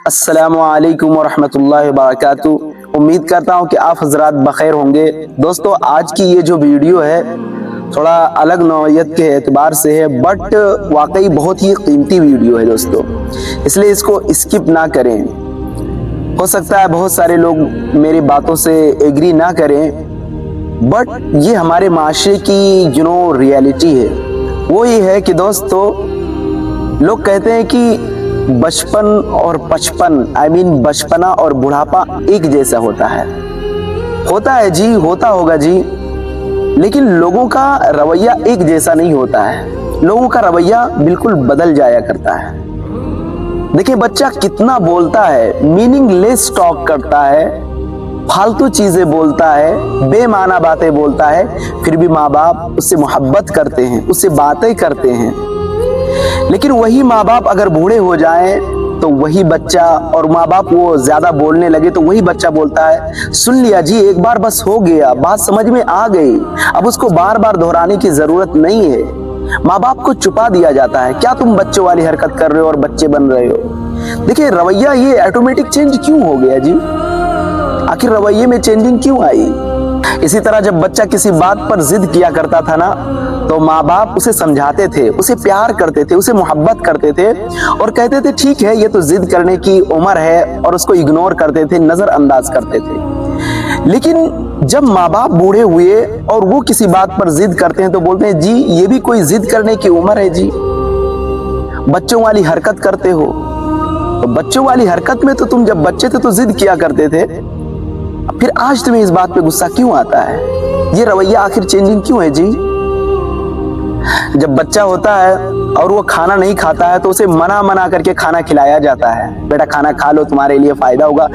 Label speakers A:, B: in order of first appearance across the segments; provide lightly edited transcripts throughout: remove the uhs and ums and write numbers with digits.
A: अस्सलामुअलैकुम वरहमतुल्लाहि वबरकातुहू। उम्मीद करता हूँ कि आप हजरात बखैर होंगे। दोस्तों, आज की ये जो वीडियो है थोड़ा अलग नौइयत के एतबार से है, बट वाकई बहुत ही कीमती वीडियो है दोस्तों, इसलिए इसको स्किप ना करें। हो सकता है बहुत सारे लोग मेरी बातों से एग्री ना करें, बट ये हमारे माशरे की रियलिटी है। वो ये है कि दोस्तों, लोग कहते हैं कि बचपन और पचपन बचपना और बुढ़ापा एक जैसा होता है जी, होता होगा जी, लेकिन लोगों का रवैया एक जैसा नहीं होता है। लोगों का रवैया बिल्कुल बदल जाया करता है। देखिए, बच्चा कितना बोलता है, मीनिंगलेस टॉक करता है, फालतू चीजें बोलता है, बेमाना बातें बोलता है, फिर भी माँ बाप उससे मोहब्बत करते हैं, उससे बातें करते हैं। लेकिन वही माँ बाप अगर बूढ़े हो जाएं तो वही बच्चा, और माँ बाप वो ज्यादा बोलने लगे तो वही बच्चा बोलता है, सुन लिया जी, एक बार बस हो गया, बात समझ में आ गई, अब उसको बार बार दोहराने की जरूरत नहीं है। माँ बाप को छुपा दिया जाता है, क्या तुम बच्चों वाली हरकत कर रहे हो और बच्चे बन रहे हो। देखिए, रवैया ये ऑटोमेटिक चेंज क्यों हो गया जी? आखिर रवैये में चेंजिंग क्यों आई? इसी तरह जब बच्चा किसी बात पर जिद किया करता था ना, तो माँ बाप उसे समझाते थे, उसे प्यार करते थे, उसे मोहब्बत करते थे और कहते थे ठीक है, ये तो जिद करने की उम्र है, और उसको इग्नोर करते थे, नजरअंदाज करते थे। लेकिन जब माँ बाप बूढ़े हुए और वो किसी बात पर जिद करते हैं तो बोलते हैं जी, ये भी कोई जिद करने की उम्र है जी, बच्चों वाली हरकत करते हो। तो बच्चों वाली हरकत में तो तुम जब बच्चे थे तो जिद किया करते थे, फिर आज तुम्हें इस बात पे गुस्सा क्यों आता है? ये रवैया आखिर चेंजिंग क्यों है जी? जब बच्चा होता है और वो खाना नहीं खाता है तो उसे मना करके खाना खिलाया जाता है, बेटा खाना खा लो, तुम्हारे लिए फायदा होगा।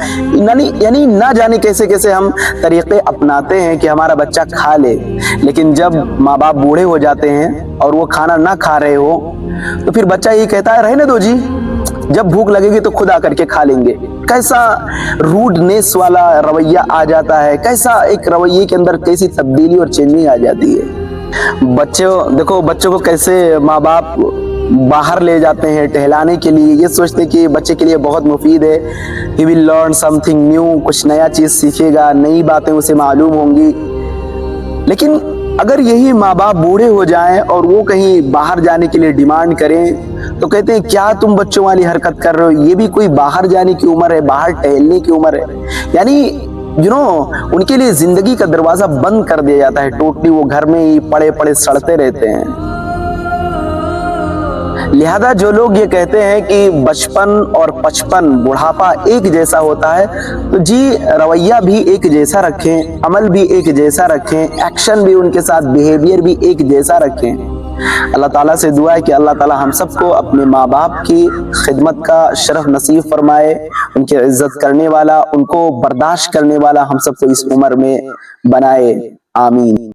A: यानी ना जाने कैसे कैसे हम तरीके अपनाते हैं कि हमारा बच्चा खा ले। लेकिन जब माँ बाप बूढ़े हो जाते हैं और वो खाना ना खा रहे हो तो फिर बच्चा ये कहता है, रहने दो जी, जब भूख लगेगी तो खुद आकर के खा लेंगे। कैसा रूडनेस वाला रवैया आ जाता है, कैसा एक रवैये के अंदर कैसी तब्दीली और चेंजिंग आ जाती है। देखो बच्चों को कैसे माँ बाप बाहर ले जाते हैं टहलाने के लिए, ये सोचते कि बच्चे के लिए बहुत मुफीद है, he will learn something new, कुछ नया चीज सीखेगा, नई बातें उसे मालूम होंगी। लेकिन अगर यही माँ बाप बूढ़े हो जाएं और वो कहीं बाहर जाने के लिए डिमांड करें तो कहते हैं क्या तुम बच्चों वाली हरकत कर रहे हो, ये भी कोई बाहर जाने की उम्र है, बाहर टहलने की उम्र है। यानी उनके लिए जिंदगी का दरवाजा बंद कर दिया जाता है टोटली, वो घर में ही पड़े पड़े सड़ते रहते हैं। लिहाजा जो लोग ये कहते हैं कि बचपन और पचपन बुढ़ापा एक जैसा होता है, तो जी रवैया भी एक जैसा रखें, अमल भी एक जैसा रखें, एक्शन भी उनके साथ बिहेवियर भी एक जैसा रखें। अल्लाह ताला से दुआ है कि अल्लाह ताला हम सबको अपने माँ बाप की खिदमत का शरफ नसीब फरमाए, उनकी इज्जत करने वाला, उनको बर्दाश्त करने वाला हम सबको इस उम्र में बनाए। आमीन।